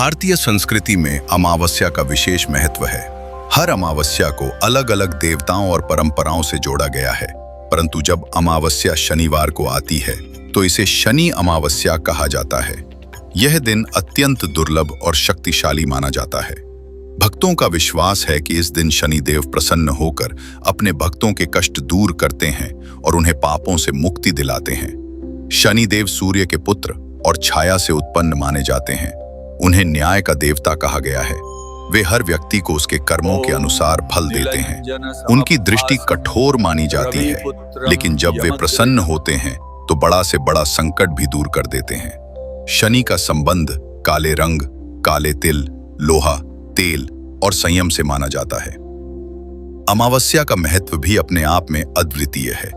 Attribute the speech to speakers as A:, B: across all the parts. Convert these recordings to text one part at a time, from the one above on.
A: भारतीय संस्कृति में अमावस्या का विशेष महत्व है। हर अमावस्या को अलग अलग देवताओं और परंपराओं से जोड़ा गया है, परंतु जब अमावस्या शनिवार को आती है तो इसे शनि अमावस्या कहा जाता है। यह दिन अत्यंत दुर्लभ और शक्तिशाली माना जाता है। भक्तों का विश्वास है कि इस दिन शनि देव प्रसन्न होकर अपने भक्तों के कष्ट दूर करते हैं और उन्हें पापों से मुक्ति दिलाते हैं। शनि देव सूर्य के पुत्र और छाया से उत्पन्न माने जाते हैं। उन्हें न्याय का देवता कहा गया है। वे हर व्यक्ति को उसके कर्मों के अनुसार फल देते हैं। उनकी दृष्टि कठोर मानी जाती है, लेकिन जब वे प्रसन्न होते हैं तो बड़ा से बड़ा संकट भी दूर कर देते हैं। शनि का संबंध काले रंग, काले तिल, लोहा, तेल और संयम से माना जाता है। अमावस्या का महत्व भी अपने आप में अद्वितीय है।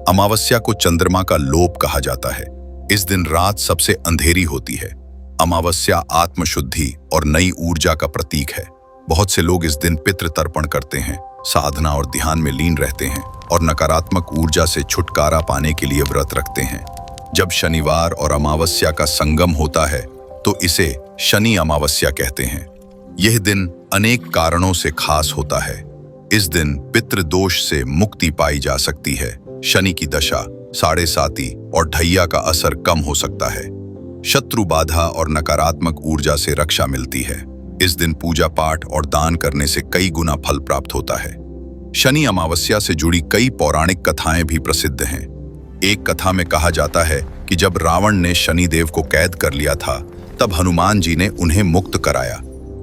A: अमावस्या को चंद्रमा का लोप कहा जाता है। इस दिन रात सबसे अंधेरी होती है। अमावस्या आत्मशुद्धि और नई ऊर्जा का प्रतीक है। बहुत से लोग इस दिन पितृ तर्पण करते हैं, साधना और ध्यान में लीन रहते हैं और नकारात्मक ऊर्जा से छुटकारा पाने के लिए व्रत रखते हैं। जब शनिवार और अमावस्या का संगम होता है तो इसे शनि अमावस्या कहते हैं। यह दिन अनेक कारणों से खास होता है। इस दिन पितृ दोष से मुक्ति पाई जा सकती है। शनि की दशा, साढ़े साती और ढैया का असर कम हो सकता है। शत्रु बाधा और नकारात्मक ऊर्जा से रक्षा मिलती है। इस दिन पूजा पाठ और दान करने से कई गुना फल प्राप्त होता है। शनि अमावस्या से जुड़ी कई पौराणिक कथाएं भी प्रसिद्ध हैं। एक कथा में कहा जाता है कि जब रावण ने शनि देव को कैद कर लिया था, तब हनुमान जी ने उन्हें मुक्त कराया।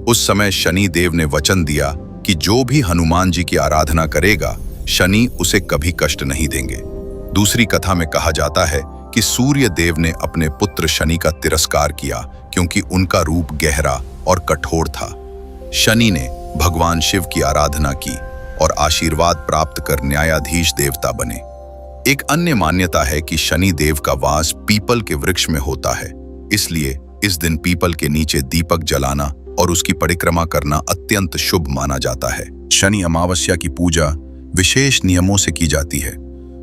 A: उस समय शनि देव ने वचन दिया कि जो भी हनुमान जी की आराधना करेगा, शनि उसे कभी कष्ट नहीं देंगे। दूसरी कथा में कहा जाता है कि सूर्य देव ने अपने पुत्र शनि का तिरस्कार किया क्योंकि उनका रूप गहरा और कठोर था। शनि ने भगवान शिव की आराधना की और आशीर्वाद प्राप्त कर न्यायाधीश देवता बने। एक अन्य मान्यता है कि शनि देव का वास पीपल के वृक्ष में होता है, इसलिए इस दिन पीपल के नीचे दीपक जलाना और उसकी परिक्रमा करना अत्यंत शुभ माना जाता है। शनि अमावस्या की पूजा विशेष नियमों से की जाती है।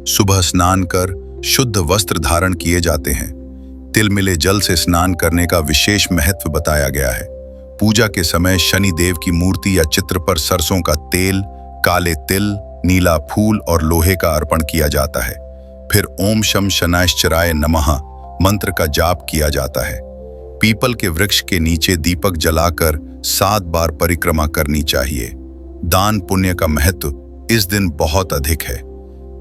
A: सुबह स्नान कर शुद्ध वस्त्र धारण किए जाते हैं। तिल मिले जल से स्नान करने का विशेष महत्व बताया गया है। पूजा के समय शनि देव की मूर्ति या चित्र पर सरसों का तेल, काले तिल, नीला फूल और लोहे का अर्पण किया जाता है। फिर ओम शम शनाश्चराय नमः मंत्र का जाप किया जाता है। पीपल के वृक्ष के नीचे दीपक जलाकर 7 बार परिक्रमा करनी चाहिए। दान पुण्य का महत्व इस दिन बहुत अधिक है।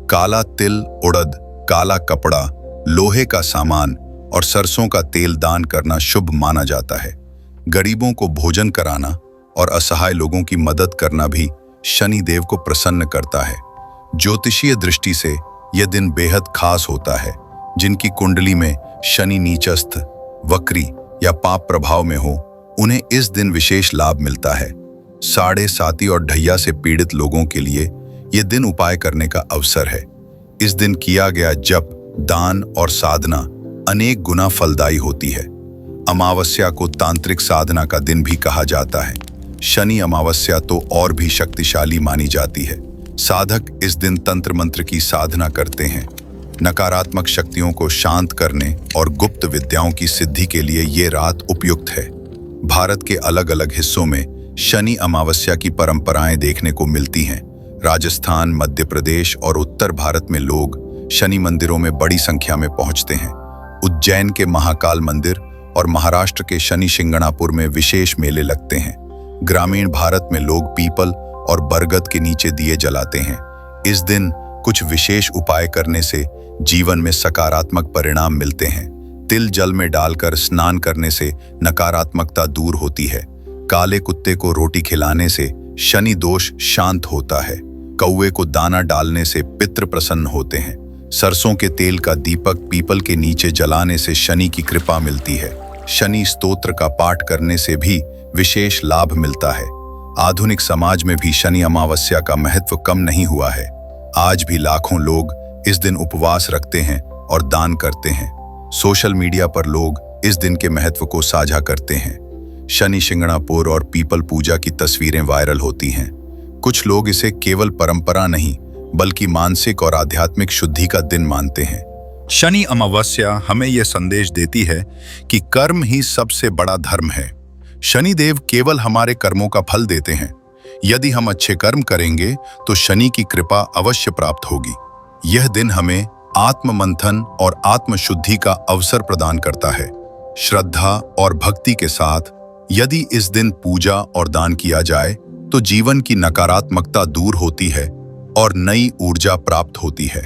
A: काला तिल, उड़द, काला कपड़ा, लोहे का सामान और सरसों का तेल दान करना शुभ माना जाता है। गरीबों को भोजन कराना और असहाय लोगों की मदद करना भी शनि देव को प्रसन्न करता है। ज्योतिषीय दृष्टि से यह दिन बेहद खास होता है। जिनकी कुंडली में शनि नीचस्थ, वक्री या पाप प्रभाव में हो, उन्हें इस दिन विशेष लाभ मिलता है। साढ़े साती और ढैया से पीड़ित लोगों के लिए यह दिन उपाय करने का अवसर है। इस दिन किया गया जप, दान और साधना अनेक गुना फलदायी होती है। अमावस्या को तांत्रिक साधना का दिन भी कहा जाता है। शनि अमावस्या तो और भी शक्तिशाली मानी जाती है। साधक इस दिन तंत्र मंत्र की साधना करते हैं। नकारात्मक शक्तियों को शांत करने और गुप्त विद्याओं की सिद्धि के लिए ये रात उपयुक्त है। भारत के अलग अलग हिस्सों में शनि अमावस्या की परंपराएं देखने को मिलती हैं। राजस्थान, मध्य प्रदेश और उत्तर भारत में लोग शनि मंदिरों में बड़ी संख्या में पहुंचते हैं। उज्जैन के महाकाल मंदिर और महाराष्ट्र के शनि शिंगणापुर में विशेष मेले लगते हैं। ग्रामीण भारत में लोग पीपल और बरगद के नीचे दिए जलाते हैं। इस दिन कुछ विशेष उपाय करने से जीवन में सकारात्मक परिणाम मिलते हैं। तिल जल में डालकर स्नान करने से नकारात्मकता दूर होती है। काले कुत्ते को रोटी खिलाने से शनि दोष शांत होता है। कौवे को दाना डालने से पितृ प्रसन्न होते हैं। सरसों के तेल का दीपक पीपल के नीचे जलाने से शनि की कृपा मिलती है। शनि स्तोत्र का पाठ करने से भी विशेष लाभ मिलता है। आधुनिक समाज में भी शनि अमावस्या का महत्व कम नहीं हुआ है। आज भी लाखों लोग इस दिन उपवास रखते हैं और दान करते हैं। सोशल मीडिया पर लोग इस दिन के महत्व को साझा करते हैं। शनि शिंगणापुर और पीपल पूजा की तस्वीरें वायरल होती हैं। कुछ लोग इसे केवल परंपरा नहीं बल्कि मानसिक और आध्यात्मिक शुद्धि का दिन मानते हैं।
B: शनि अमावस्या हमें यह संदेश देती है कि कर्म ही सबसे बड़ा धर्म है।
A: शनिदेव केवल हमारे कर्मों का फल देते हैं। यदि हम अच्छे कर्म करेंगे तो शनि की कृपा अवश्य प्राप्त होगी। यह दिन हमें आत्म मंथन और आत्मशुद्धि का अवसर प्रदान करता है। श्रद्धा और भक्ति के साथ यदि इस दिन पूजा और दान किया जाए तो जीवन की नकारात्मकता दूर होती है और नई ऊर्जा प्राप्त होती है।